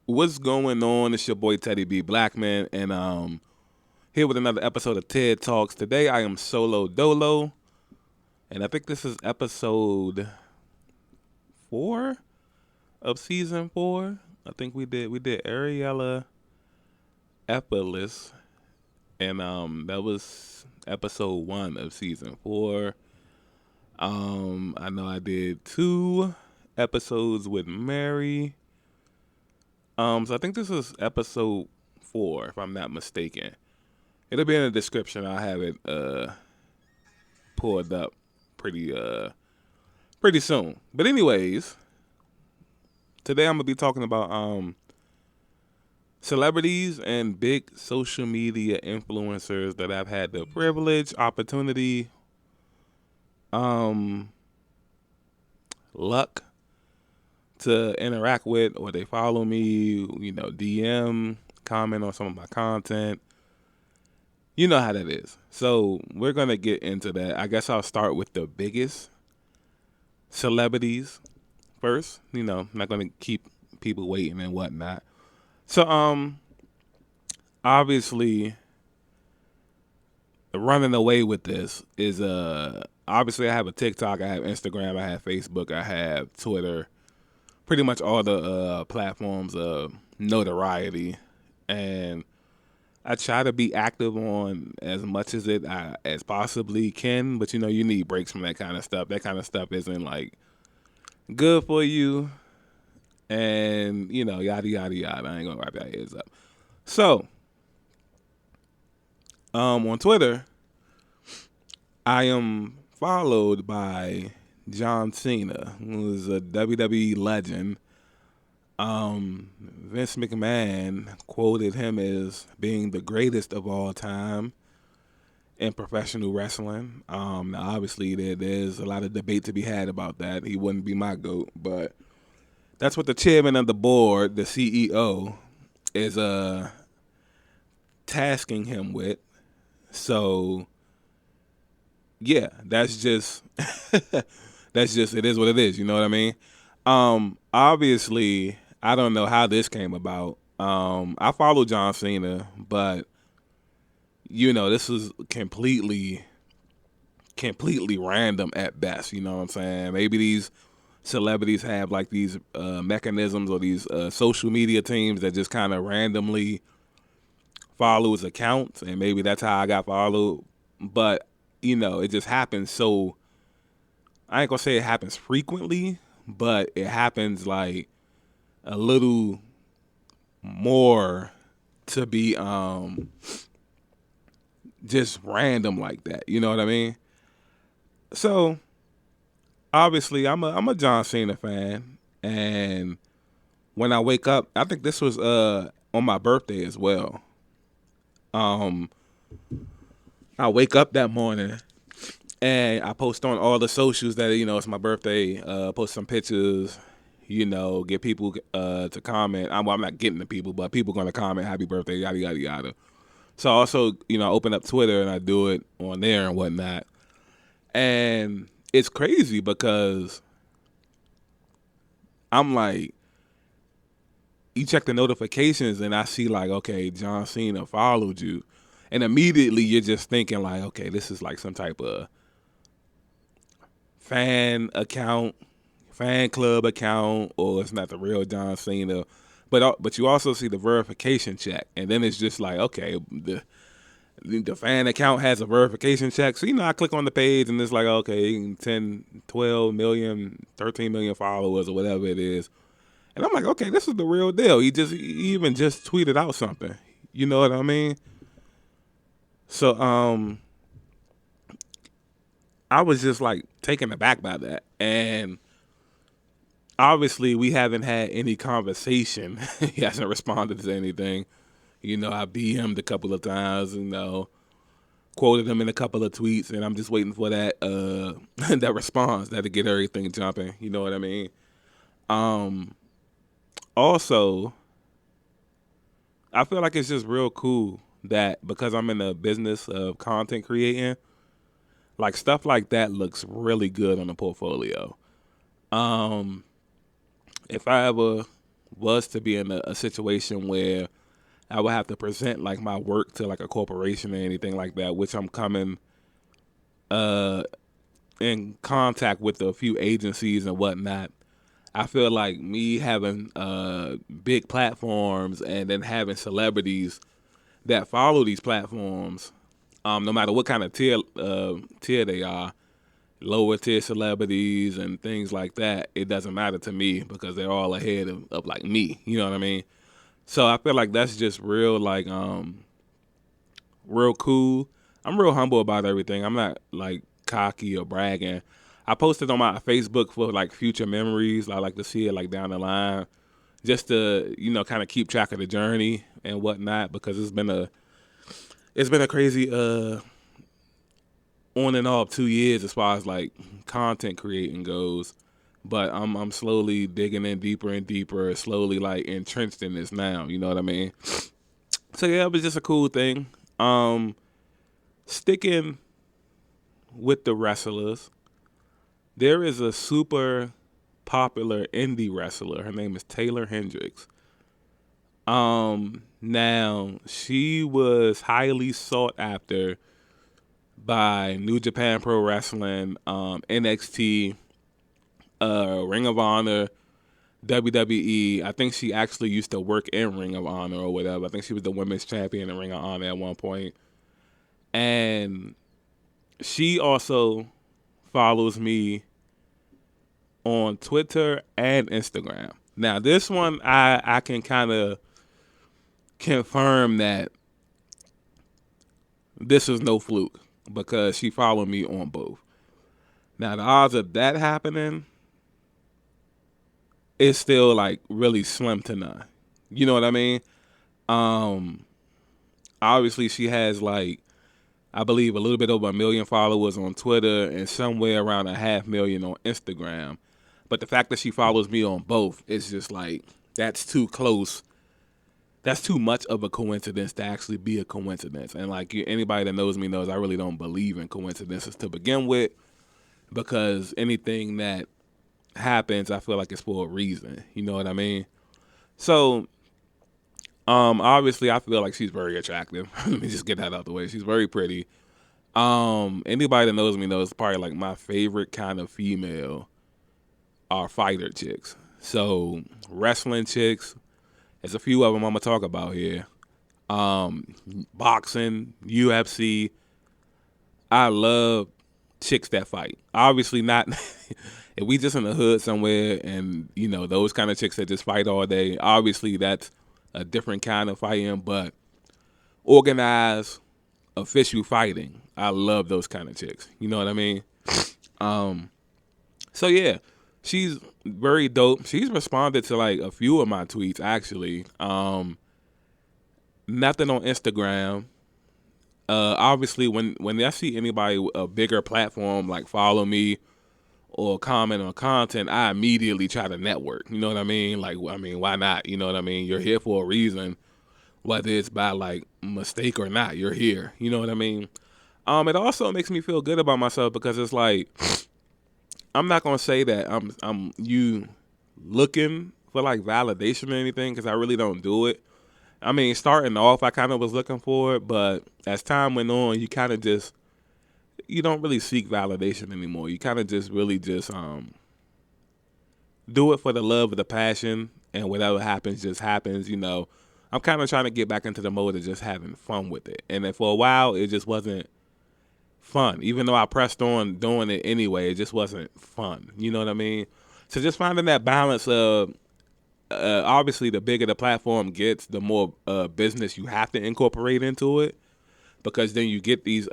What's going on? It's your boy Teddy B Blackman, and here with another episode of TED Talks. Today I am solo dolo, and I think this is episode 4 of season 4. I think we did Ariella Epilis, and that was episode 1 of season 4. I know I did 2 episodes with Mary. So I think this is episode 4, if I'm not mistaken. It'll be in the description. I'll have it pulled up pretty soon. But anyways, today I'm gonna be talking about celebrities and big social media influencers that I've had the privilege, opportunity, um, luck to interact with, or they follow me, DM, comment on some of my content. You know how that is. So we're gonna get into that. I guess I'll start with the biggest celebrities first. I'm not gonna keep people waiting and whatnot. So obviously running away with this is obviously I have a TikTok, I have Instagram, I have Facebook, I have Twitter, pretty much all the platforms of notoriety, and I try to be active on as much as as possibly can, but you need breaks from that kind of stuff. That kind of stuff isn't like good for you, and yada yada yada. I ain't gonna wrap your heads up. So, on Twitter, I am followed by John Cena, who is a WWE legend. Vince McMahon quoted him as being the greatest of all time in professional wrestling. Now obviously there's a lot of debate to be had about that. He wouldn't be my GOAT, but that's what the chairman of the board, the CEO, is tasking him with. So yeah, that's just that's just it is what it is, you know what I mean? Obviously I don't know how this came about. I follow John Cena, but this is completely random at best. You know what I'm saying? Maybe these celebrities have like these mechanisms or these social media teams that just kind of randomly follow his accounts, and maybe that's how I got followed. But it just happens. So I ain't gonna say it happens frequently, but it happens like a little more to be just random like that. You know what I mean? So obviously I'm a John Cena fan, and when I wake up, I think this was on my birthday as well. Um, I wake up that morning and I post on all the socials that it's my birthday. Post some pictures. Get people to comment. I'm not getting the people, but people gonna comment happy birthday, yada yada yada. So I also open up Twitter and I do it on there and whatnot. And it's crazy because I'm like, you check the notifications and I see like, okay, John Cena followed you. And immediately you're just thinking like, okay, this is like some type of fan account, fan club account, or it's not the real John Cena. But you also see the verification check. And then it's just like, okay, the fan account has a verification check. So, I click on the page and it's like, okay, 10, 12 million, 13 million followers or whatever it is. And I'm like, okay, this is the real deal. He even just tweeted out something. You know what I mean? So I was just like taken aback by that. And obviously we haven't had any conversation. He hasn't responded to anything. I BM'd a couple of times, quoted him in a couple of tweets, and I'm just waiting for that that response, that to get everything jumping. You know what I mean? Also, I feel like it's just real cool that because I'm in the business of content creating, like stuff like that looks really good on the portfolio. If I ever was to be in a situation where I would have to present like my work to like a corporation or anything like that, which I'm coming in contact with a few agencies and whatnot. I feel like me having big platforms and then having celebrities that follow these platforms, no matter what kind of tier they are, lower tier celebrities and things like that, it doesn't matter to me because they're all ahead of like me. You know what I mean? So I feel like that's just real like real cool. I'm real humble about everything. I'm not like cocky or bragging. I posted on my Facebook for like future memories. I like to see it like down the line, just to kind of keep track of the journey and whatnot because it's been a crazy on and off 2 years as far as like content creating goes. But I'm slowly digging in deeper and deeper, slowly like entrenched in this now. You know what I mean? So yeah, it was just a cool thing. Sticking with the wrestlers, there is a super popular indie wrestler. Her name is Taylor Hendricks. Now she was highly sought after by New Japan Pro Wrestling, NXT, Ring of Honor, WWE. I think she actually used to work in Ring of Honor or whatever. I think she was the women's champion in Ring of Honor at one point. And she also follows me on Twitter and Instagram. Now, this one, I can kind of confirm that this is no fluke because she followed me on both. Now, the odds of that happening is still like really slim to none. You know what I mean? Obviously, she has like, I believe, a little bit over 1 million followers on Twitter and somewhere around 500,000 on Instagram. But the fact that she follows me on both is just like, that's too close. That's too much of a coincidence to actually be a coincidence. And like anybody that knows me knows I really don't believe in coincidences to begin with because anything that happens, I feel like it's for a reason. You know what I mean? So, obviously I feel like she's very attractive. Let me just get that out the way. She's very pretty. Anybody that knows me knows probably like my favorite kind of female are fighter chicks. So wrestling chicks, there's a few of them I'm gonna talk about here. Boxing, UFC. I love chicks that fight. Obviously not if we just in the hood somewhere and those kind of chicks that just fight all day. Obviously that's a different kind of fighting, but organized, official fighting. I love those kind of chicks. You know what I mean? So yeah, she's very dope. She's responded to like a few of my tweets actually. Nothing on Instagram. Obviously when I see anybody with a bigger platform like follow me or comment on content, I immediately try to network. You know what I mean? Like, why not? You know what I mean? You're here for a reason, whether it's by like mistake or not. You're here. You know what I mean? It also makes me feel good about myself because it's like I'm not gonna say that I'm you looking for like validation or anything because I really don't do it. I mean, starting off, I kind of was looking for it, but as time went on, you kind of just you don't really seek validation anymore. You kind of just really just do it for the love of the passion, and whatever happens just happens. I'm kind of trying to get back into the mode of just having fun with it, and then for a while, it just wasn't fun. Even though I pressed on doing it anyway, it just wasn't fun. You know what I mean? So just finding that balance of obviously the bigger the platform gets, the more business you have to incorporate into it. Because then you get these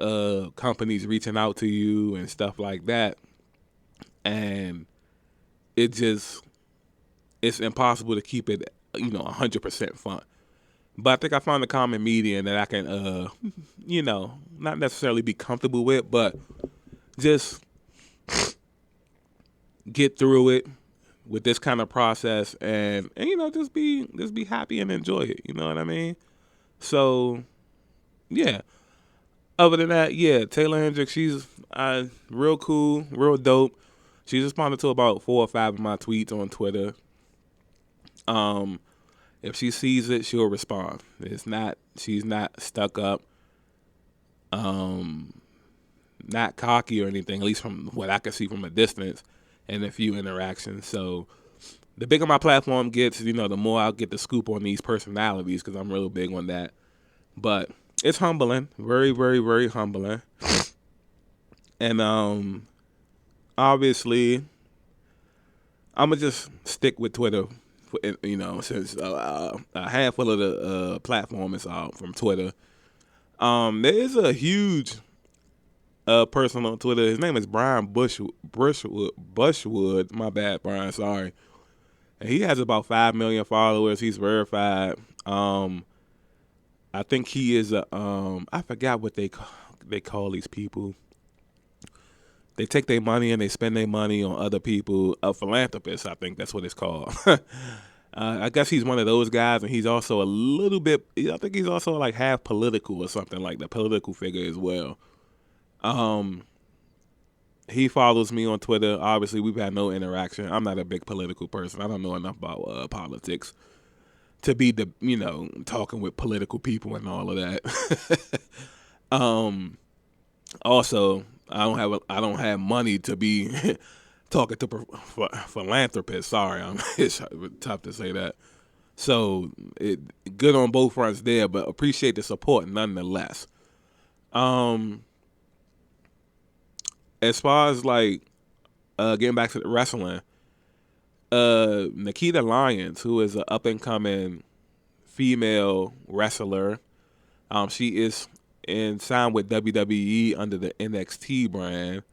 companies reaching out to you and stuff like that. And it's impossible to keep it, 100% fun. But I think I found a common median that I can, not necessarily be comfortable with, but just get through it with this kind of process and just be happy and enjoy it. You know what I mean? So, yeah. Other than that, yeah, Taylor Hendricks, she's real cool, real dope. She's responded to about 4 or 5 of my tweets on Twitter. Um, if she sees it, she'll respond. She's not stuck up, um, not cocky or anything. At least from what I can see from a distance, and a few interactions. So the bigger my platform gets, the more I'll get the scoop on these personalities because I'm real big on that. But it's humbling, very, very, very humbling. And obviously, I'm gonna just stick with Twitter. Since a handful of the platform is out from Twitter. There is a huge person on Twitter. His name is Brian Bushwood. My bad, Brian. Sorry. And he has about 5 million followers. He's verified. I think he is I forgot what they call these people. They take their money and they spend their money on other people. A philanthropist, I think that's what it's called. I guess he's one of those guys, and he's also a little bit. I think he's also like half political or something like the political figure as well. He follows me on Twitter. Obviously, we've had no interaction. I'm not a big political person. I don't know enough about politics to be talking with political people and all of that. Also, I don't have money to be talking to philanthropists. Sorry, it's tough to say that. So good on both fronts there, but appreciate the support nonetheless. As far as like getting back to the wrestling, Nikita Lyons, who is an up and coming female wrestler, she is signed with WWE under the NXT brand,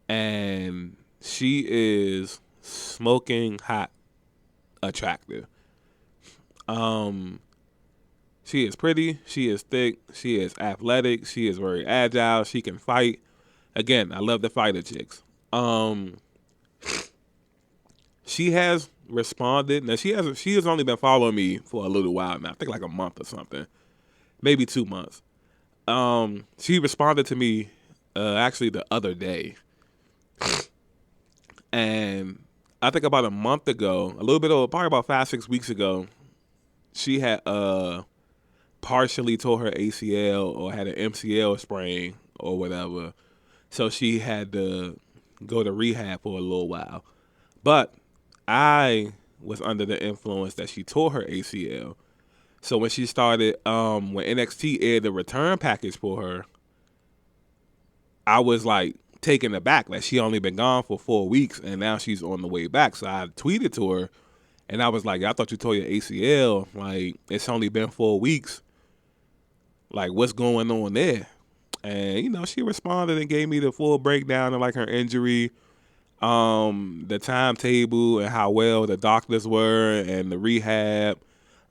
and she is smoking hot attractive. She is pretty, she is thick, she is athletic, she is very agile, she can fight. Again, I love the fighter chicks. She has responded. Now she has only been following me for a little while now. I think like a month or something, maybe 2 months. She responded to me actually the other day, and I think about a month ago, a little bit over, probably about 5-6 weeks ago, she had partially tore her ACL or had an MCL sprain or whatever. So she had to go to rehab for a little while. But I was under the influence that she tore her ACL. So when she started, when NXT aired the return package for her, I was like taken aback. Like she only been gone for 4 weeks and now she's on the way back. So I tweeted to her and I was like, I thought you tore your ACL. Like it's only been 4 weeks. Like what's going on there? And, she responded and gave me the full breakdown of like her injury, the timetable and how well the doctors were and the rehab.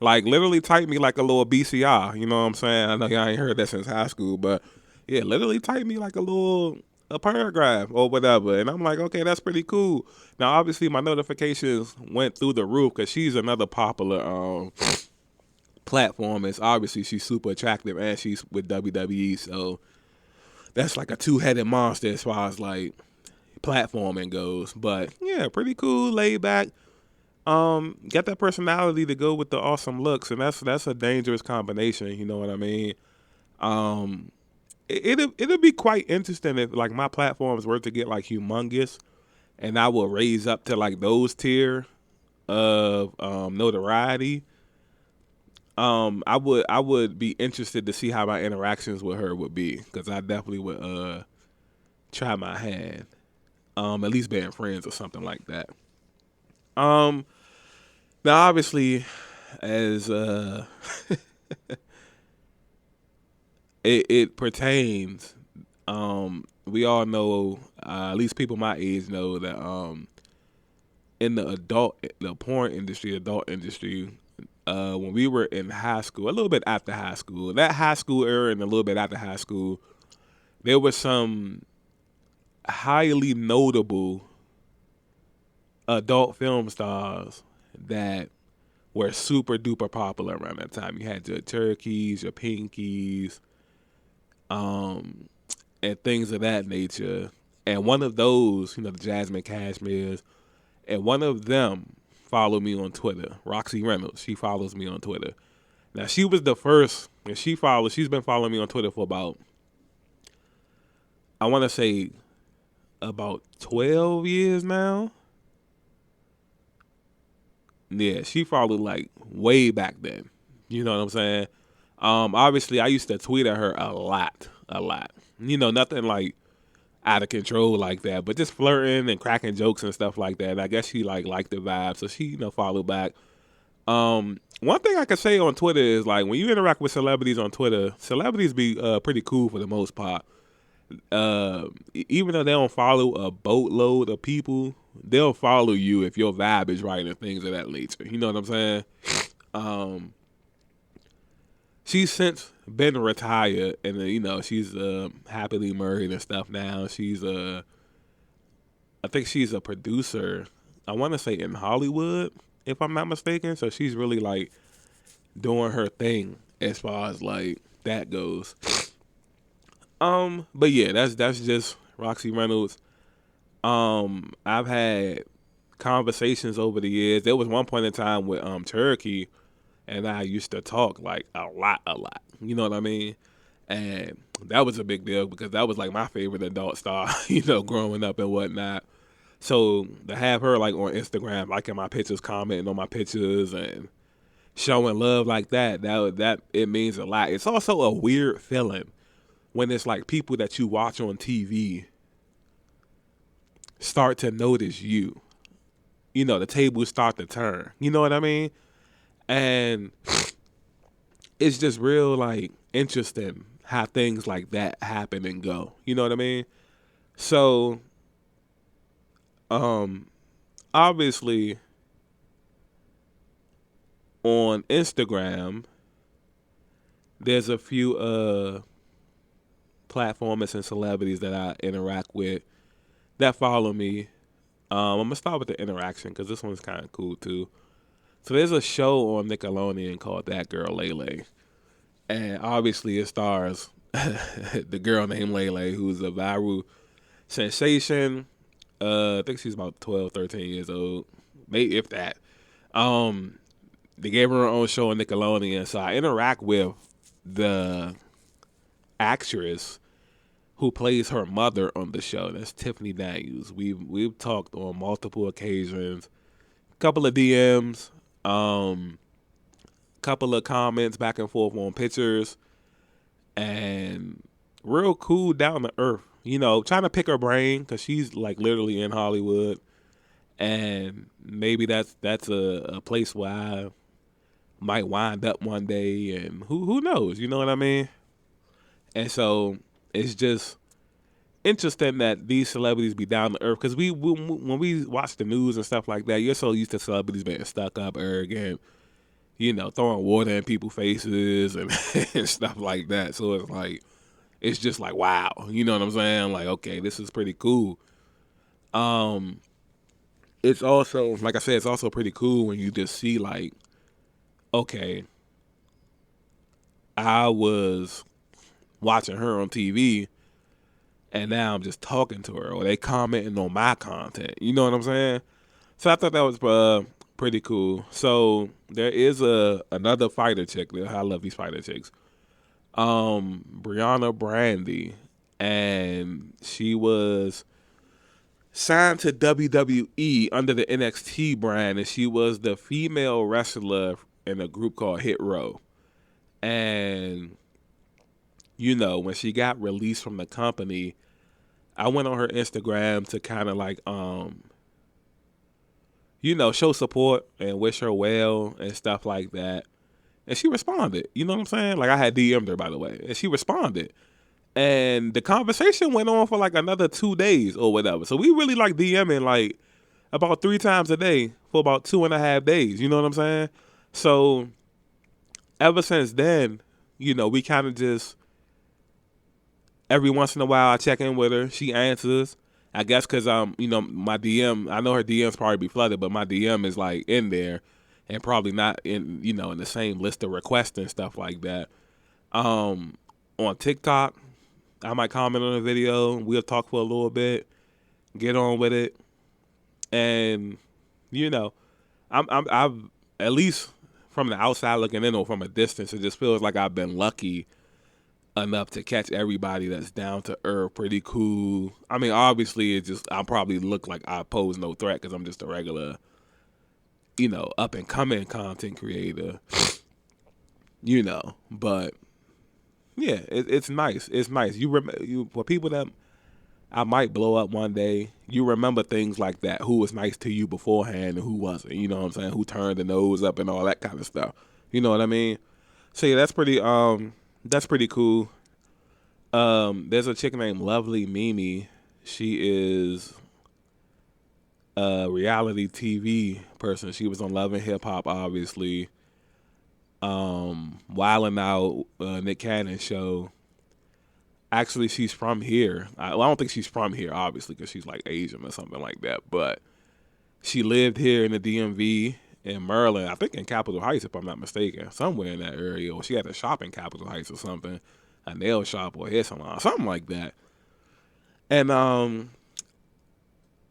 Like literally typed me like a little BCR, you know what I'm saying? I know y'all ain't heard that since high school, but yeah, literally typed me like a paragraph or whatever. And I'm like, okay, that's pretty cool. Now, obviously my notifications went through the roof because she's another popular platform. Is obviously she's super attractive and she's with WWE, so that's like a two-headed monster as far as like platforming goes. But yeah, pretty cool, laid back. Got that personality to go with the awesome looks, and that's a dangerous combination. You know what I mean? It'll be quite interesting if like my platforms were to get like humongous, and I will raise up to like those tier of notoriety. I would be interested to see how my interactions with her would be, because I definitely would try my hand, at least being friends or something like that. Now obviously, as it pertains, we all know, at least people my age know that in the porn industry, adult industry, when we were in high school, a little bit after high school, that high school era and a little bit after high school, there was some highly notable adult film stars that were super duper popular around that time. You had your Turkeys, your Pinkies, and things of that nature. And one of those, the Jasmine Cashmere's, and one of them follow me on Twitter. Roxy Reynolds, she follows me on Twitter. Now, she was the first, and she's been following me on Twitter for about, I want to say, about 12 years now. Yeah, she followed like way back then. You know what I'm saying? Obviously, I used to tweet at her a lot. Nothing like out of control like that, but just flirting and cracking jokes and stuff like that. And I guess she liked the vibe, so she followed back. One thing I can say on Twitter is like when you interact with celebrities on Twitter, celebrities be pretty cool for the most part. Even though they don't follow a boatload of people, they'll follow you if your vibe is right and things of that nature. You know what I'm saying? She's since been retired, and she's happily married and stuff now. I think she's a producer. I want to say in Hollywood, if I'm not mistaken. So she's really like doing her thing as far as like that goes. But yeah, that's just Roxy Reynolds. I've had conversations over the years. There was one point in time with Cherokee, and I used to talk like a lot. You know what I mean? And that was a big deal because that was like my favorite adult star, growing up and whatnot. So to have her like on Instagram, liking my pictures, commenting on my pictures, and showing love like that it means a lot. It's also a weird feeling when it's like people that you watch on TV start to notice you. The tables start to turn. You know what I mean? And it's just real like interesting how things like that happen and go. You know what I mean? So obviously on Instagram there's a few platformers and celebrities that I interact with that follow me. I'm gonna start with the interaction because this one's kind of cool too. So there's a show on Nickelodeon called That Girl Lele, and obviously it stars the girl named Lele, who's a viral sensation. I think she's about 12, 13 years old, maybe if that. They gave her own show on Nickelodeon, so I interact with the actress who plays her mother on the show. That's Tiffany Daniels. We've talked on multiple occasions, couple of DMs, couple of comments back and forth on pictures, and real cool, down to earth. Trying to pick her brain because she's like literally in Hollywood, and maybe that's a place where I might wind up one day, and who knows? You know what I mean? And so it's just interesting that these celebrities be down to earth because when we watch the news and stuff like that, you're so used to celebrities being stuck up, arrogant, throwing water in people's faces and, and stuff like that. So it's just like, wow, you know what I'm saying? Like, okay, this is pretty cool. It's also, like I said, it's also pretty cool when you just see like, okay, I was watching her on TV, and now I'm just talking to her, or they commenting on my content. You know what I'm saying? So I thought that was pretty cool. So there is another fighter chick. I love these fighter chicks. Brianna Brandy, and she was signed to WWE under the NXT brand, and she was the female wrestler in a group called Hit Row. And when she got released from the company, I went on her Instagram to kind of like, show support and wish her well and stuff like that. And she responded. You know what I'm saying? Like I had DM'd her, by the way, and she responded. And the conversation went on for like another 2 days or whatever. So we really like DMing like about 3 times a day for about 2.5 days. You know what I'm saying? So ever since then, we kind of just, every once in a while I check in with her. She answers. I guess because, my DM, I know her DMs probably be flooded, but my DM is like in there and probably not in, in the same list of requests and stuff like that. On TikTok, I might comment on a video. We'll talk for a little bit, get on with it. And, I've at least from the outside looking in or from a distance, it just feels like I've been lucky enough to catch everybody that's down to earth, pretty cool. I mean, obviously, it just I probably look like I pose no threat because I'm just a regular, up and coming content creator, But yeah, it's nice. It's nice. You for people that I might blow up one day. You remember things like that. Who was nice to you beforehand and who wasn't. You know what I'm saying? Who turned the nose up and all that kind of stuff. You know what I mean? So yeah, that's pretty cool. There's a chick named Lovely Mimi. She is a reality TV person. She was on Love and Hip Hop, obviously. Wildin' Out, Nick Cannon show. Actually, she's from here. I don't think she's from here, obviously, because she's like Asian or something like that. But she lived here in the DMV in Maryland, I think in Capitol Heights, if I'm not mistaken, somewhere in that area. Or she had a shop in Capitol Heights or something, a nail shop or hair salon, something like that. And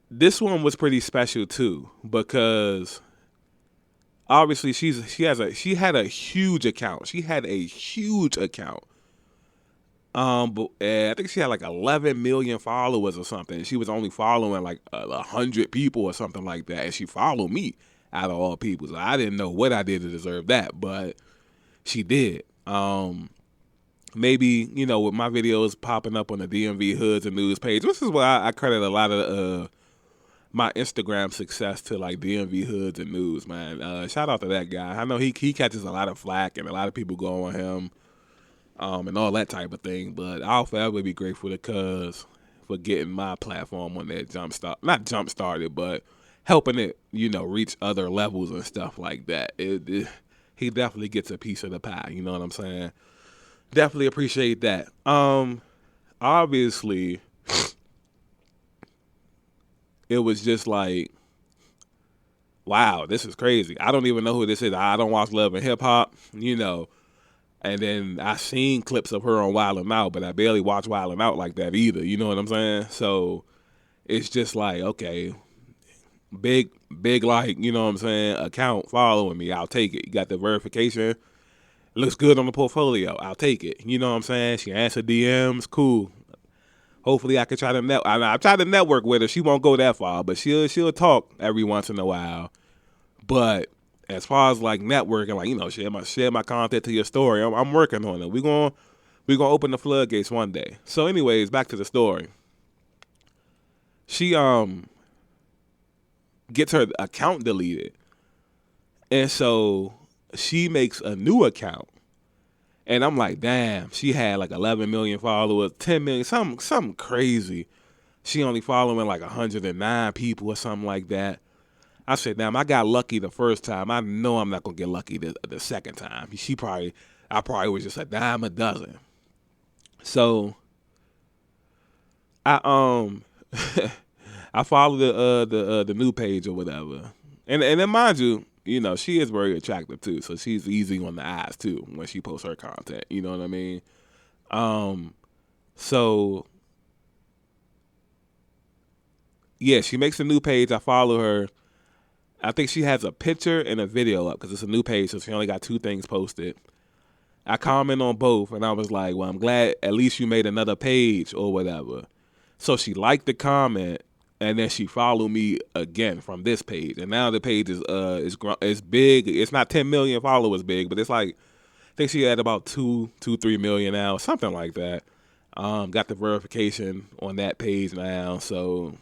this one was pretty special too because obviously she had a huge account. She had a huge account. But I think she had like 11 million followers or something. She was only following like 100 people or something like that, and she followed me out of all people. So I didn't know what I did to deserve that, but she did. Maybe with my videos popping up on the DMV Hoods and News page, this is why I credit a lot of my Instagram success to like DMV Hoods and News, man. Shout out to that guy. I know he catches a lot of flack and a lot of people go on him. And all that type of thing. But I'll forever be grateful to Cuz for getting my platform on that not jump started, but helping it, reach other levels and stuff like that. He definitely gets a piece of the pie. You know what I'm saying? Definitely appreciate that. Obviously, it was just like, wow, this is crazy. I don't even know who this is. I don't watch Love and Hip Hop, And then I seen clips of her on Wildin' Out, but I barely watch Wildin' Out like that either. You know what I'm saying? So it's just like, okay, big, like, you know what I'm saying, account following me. I'll take it. You got the verification. Looks good on the portfolio. I'll take it. You know what I'm saying? She answered DMs. Cool. Hopefully I can try to I tried to network with her. She won't go that far, but she'll talk every once in a while. But as far as like networking, like share my content to your story, I'm working on it. We're gonna open the floodgates one day. So, anyways, back to the story. She gets her account deleted, and so she makes a new account. And I'm like, damn, she had like 11 million followers, 10 million, something crazy. She only following like 109 people or something like that. I said, damn, I got lucky the first time. I know I'm not gonna get lucky the second time. I probably was just a dime a dozen. So I I followed the new page or whatever, and then mind you, she is very attractive too. So she's easy on the eyes too when she posts her content. You know what I mean? So yeah, she makes a new page. I follow her. I think she has a picture and a video up because it's a new page, so she only got 2 things posted. I comment on both, and I was like, well, I'm glad at least you made another page or whatever. So she liked the comment, and then she followed me again from this page. And now the page is big. It's not 10 million followers big, but it's like, I think she had about 3 million now, something like that. Got the verification on that page now, so,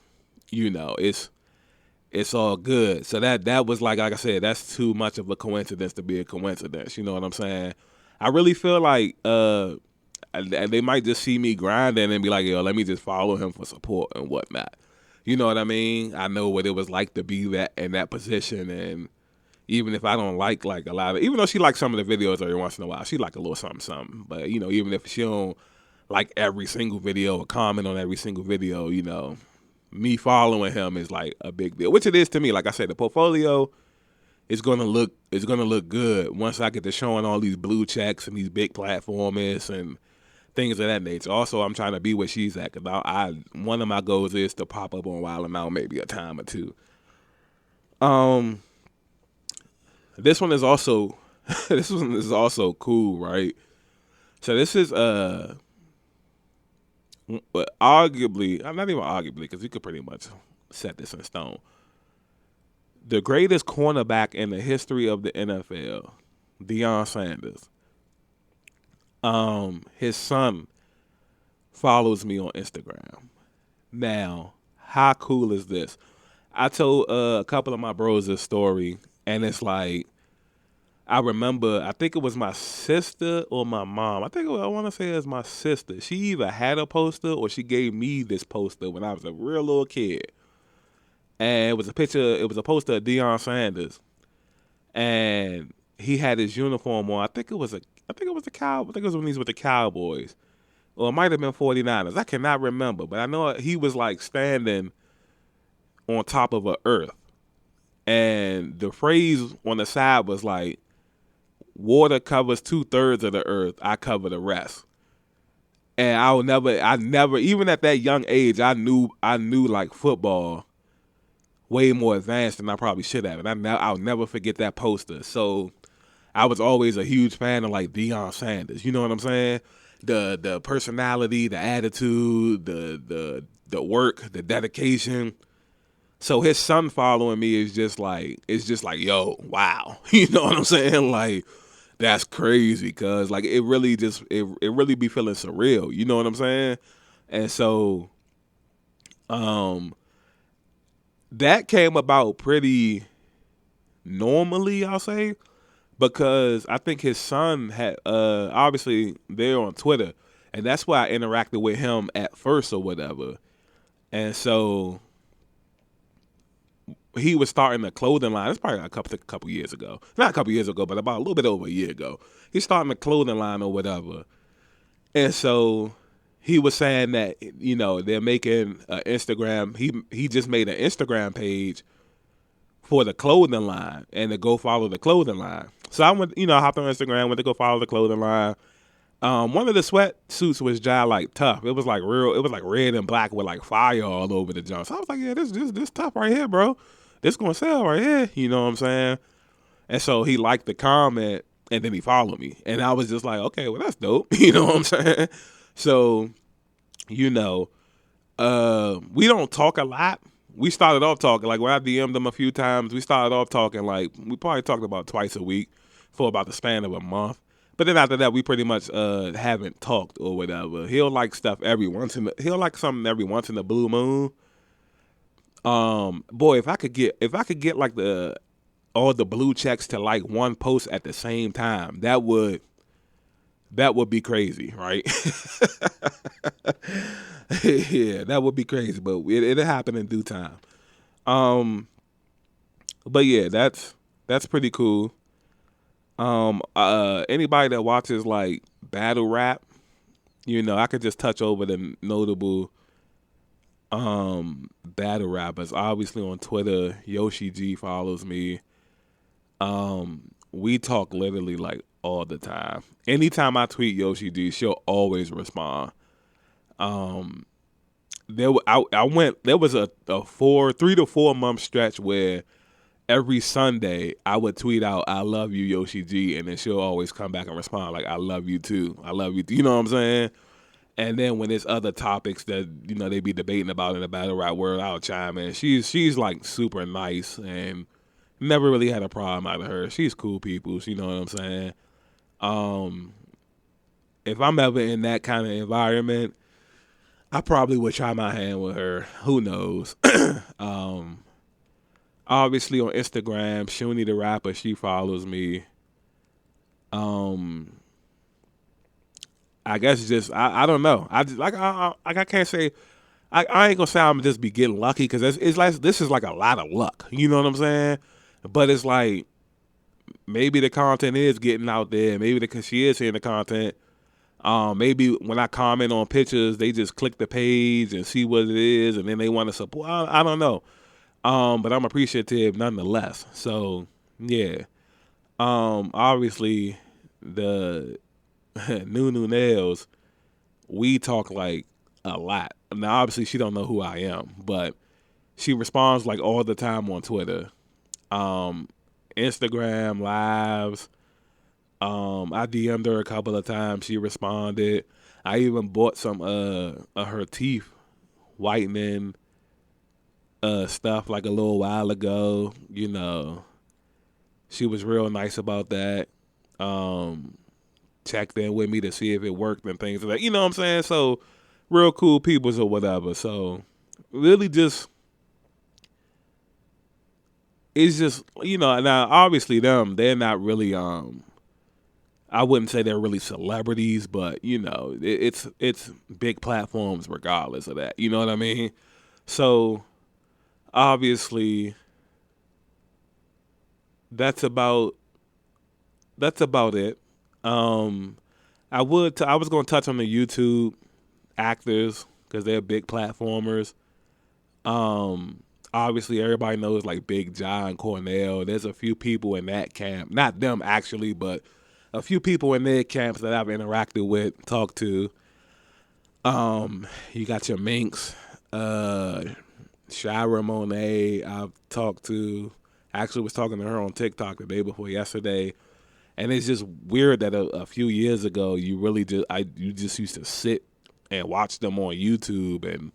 it's all good. So that was like I said, that's too much of a coincidence to be a coincidence. You know what I'm saying? I really feel like they might just see me grinding and be like, yo, let me just follow him for support and whatnot. You know what I mean? I know what it was like to be in that position, and even if I don't like a lot of, even though she likes some of the videos every once in a while, she like a little something. But even if she don't like every single video or comment on every single video, me following him is like a big deal, which it is to me. Like I said, the portfolio is gonna look good once I get to showing all these blue checks and these big platformers and things of that nature. Also, I'm trying to be where she's at because one of my goals is to pop up on Wildin' Out maybe a time or two. This one is also this one is also cool, right? So this is arguably, not even arguably, because you could pretty much set this in stone. The greatest cornerback in the history of the NFL, Deion Sanders. His son follows me on Instagram. Now, how cool is this? I told a couple of my bros this story, and it's like, I remember, I think it was my sister or my mom. I want to say it was my sister. She either had a poster or she gave me this poster when I was a real little kid. And it was a poster of Deion Sanders. And he had his uniform on. I think it was a cow. I think it was when he was with the Cowboys. Or it might have been 49ers. I cannot remember. But I know he was like standing on top of a earth. And the phrase on the side was like, water covers 2/3 of the earth. I cover the rest. And I never, even at that young age, I knew like football way more advanced than I probably should have. And I'll never forget that poster. So I was always a huge fan of like Deion Sanders. You know what I'm saying? The personality, the attitude, the work, the dedication. So his son following me is just like, yo, wow. You know what I'm saying? Like, that's crazy, cuz like it really be feeling surreal. You know what I'm saying? And so that came about pretty normally, I'll say, because I think his son had obviously they're on Twitter, and that's why I interacted with him at first or whatever. And so he was starting a clothing line. It's probably a couple years ago. Not a couple years ago, but about a little bit over a year ago. He's starting a clothing line or whatever. And so he was saying that, you know, they're making an Instagram. He just made an Instagram page for the clothing line and to go follow the clothing line. So I went, I hopped on Instagram, went to go follow the clothing line. One of the sweatsuits was like tough. It was like red and black with like fire all over the junk. So I was like, yeah, this tough right here, bro. This gonna sell right here. You know what I'm saying? And so he liked the comment and then he followed me. And I was just like, okay, well that's dope. You know what I'm saying? So, we don't talk a lot. We started off talking, like when I DM'd him a few times, we started off talking like, we probably talked about twice a week for about the span of a month. But then after that, we pretty much haven't talked or whatever. He'll like something every once in the blue moon. Boy, if I could get like all the blue checks to like one post at the same time, that would be crazy, right? Yeah, that would be crazy, but it'll happen in due time. But yeah, that's pretty cool. Anybody that watches like battle rap, I could just touch over the notable battle rappers. Obviously on Twitter, Yoshi G follows me. We talk literally like all the time. Anytime I tweet Yoshi G, she'll always respond. There was a 3 to 4 month stretch where every Sunday I would tweet out, "I love you, Yoshi G," and then she'll always come back and respond like, "I love you too. I love you too." You know what I'm saying? And then when there's other topics that they be debating about in the battle rap world, I'll chime in. She's like super nice and never really had a problem out of her. She's cool people. You know what I'm saying? If I'm ever in that kind of environment, I probably would try my hand with her. Who knows? Obviously on Instagram, Shuni the rapper, she follows me. I guess just I don't know. I just I can't say. I ain't gonna say I'm just be getting lucky because it's like this is like a lot of luck. You know what I'm saying? But it's like maybe the content is getting out there. Maybe because she is seeing the content. Maybe when I comment on pictures, they just click the page and see what it is, and then they want to support. I don't know. But I'm appreciative nonetheless. So yeah. Obviously the Nunu Nails, we talk like a lot. Now obviously she don't know who I am, but she responds like all the time on Twitter. And Instagram lives. I DM'd her a couple of times. She responded. I even bought some of her teeth whitening stuff like a little while ago. You know, she was real nice about that. Checked in with me to see if it worked and things like that. You know what I'm saying? So real cool peoples or whatever. So really just it's just, you know, now obviously they're not really I wouldn't say they're really celebrities, but you know, it's big platforms regardless of that. You know what I mean? So obviously that's about it. I was going to touch on the YouTube actors because they're big platformers. Obviously everybody knows like Big John Cornell. There's a few people in that camp, not them actually, but a few people in their camps that I've interacted with, talked to. You got your Minx, Shira Monet. I've talked to. Actually, was talking to her on TikTok the day before yesterday, and it's just weird that a few years ago you just used to sit and watch them on YouTube, and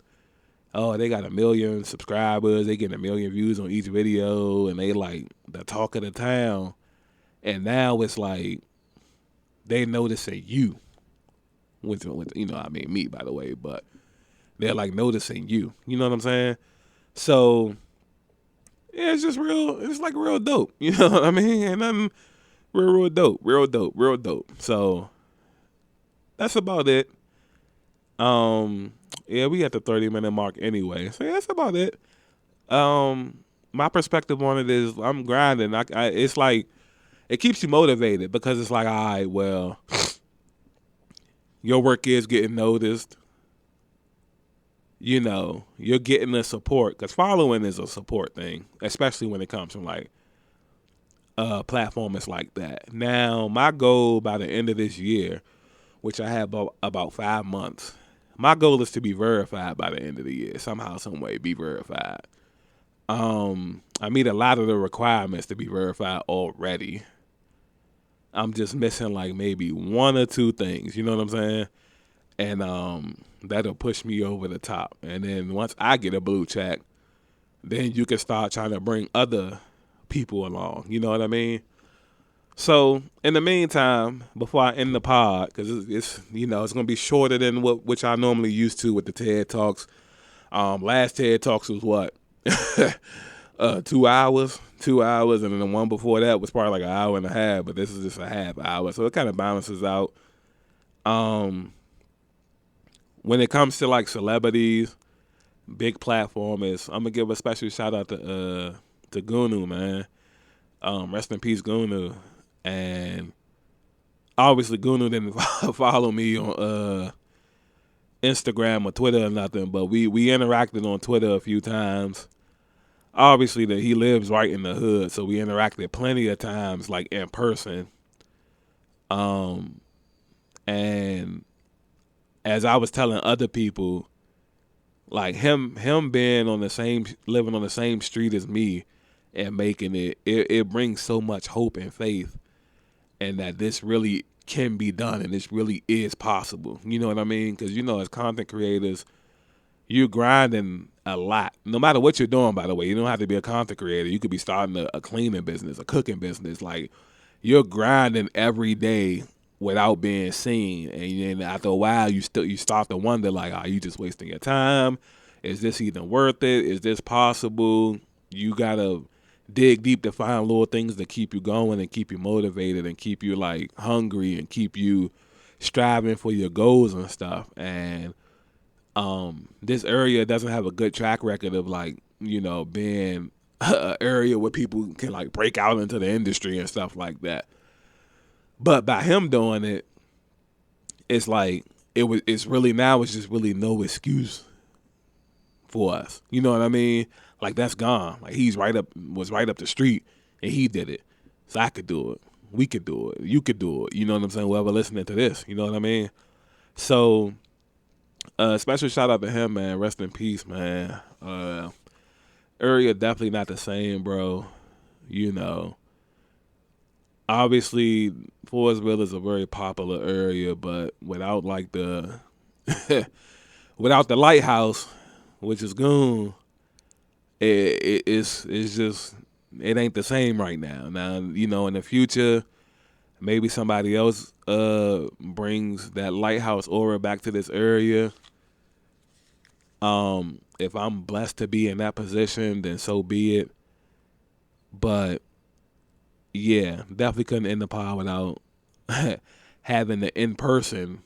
oh, they got 1 million subscribers, they get 1 million views on each video, and they like the talk of the town, and now it's like they noticing you, with you know, I mean me by the way, but they're like noticing you. You know what I'm saying? So yeah, it's just real. It's like real dope. You know what I mean? And I'm real dope. So that's about it. Yeah, we at the 30-minute mark anyway. So yeah, that's about it. My perspective on it is I'm grinding. It's like it keeps you motivated because it's like, all right, well, your work is getting noticed. You know, you're getting the support because following is a support thing, especially when it comes from like platforms like that. Now, my goal by the end of this year, which I have about 5 months, my goal is to be verified by the end of the year. Somehow, some way, be verified. I meet a lot of the requirements to be verified already. I'm just missing like maybe 1 or 2 things. You know what I'm saying? And that'll push me over the top. And then once I get a blue check, then you can start trying to bring other people along. You know what I mean? So in the meantime, before I end the pod, because it's you know it's gonna be shorter than which I normally used to with the TED Talks. Last TED Talks was what 2 hours, and then the one before that was probably like an hour and a half. But this is just a half hour, so it kind of balances out. When it comes to like celebrities, big platformers, I'm gonna give a special shout out to Gunu, man. Rest in peace, Gunu. And obviously Gunu didn't follow me on Instagram or Twitter or nothing, but we interacted on Twitter a few times. Obviously that he lives right in the hood, so we interacted plenty of times like in person. And as I was telling other people, like him being living on the same street as me and making it brings so much hope and faith, and that this really can be done and this really is possible. You know what I mean? Because you know, as content creators, you're grinding a lot. No matter what you're doing, by the way, you don't have to be a content creator. You could be starting a cleaning business, a cooking business. Like you're grinding every day without being seen, and then after a while you start to wonder, like, are you just wasting your time? Is this even worth it? Is this possible? You gotta dig deep to find little things that keep you going and keep you motivated and keep you like hungry and keep you striving for your goals and stuff. And this area doesn't have a good track record of like, you know, being an area where people can like break out into the industry and stuff like that. But by him doing it, it's like it's just really no excuse for us. You know what I mean? Like that's gone. Like was right up the street and he did it. So I could do it. We could do it. You could do it. You know what I'm saying? Whoever listening to this, you know what I mean? So special shout out to him, man. Rest in peace, man. Area definitely not the same, bro. You know. obviously Forestville is a very popular area, but without like the without the lighthouse, which is gone, it's just it ain't the same right now. Now in the future, maybe somebody else brings that lighthouse aura back to this area. If I'm blessed to be in that position, then so be it. But yeah, definitely couldn't end the pod without having the in person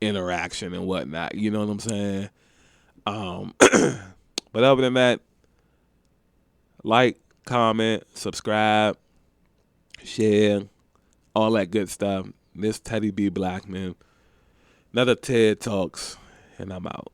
interaction and whatnot. You know what I'm saying? Um, but other than that, like, comment, subscribe, share, all that good stuff. This Teddy B. Blackman, another TED Talks, and I'm out.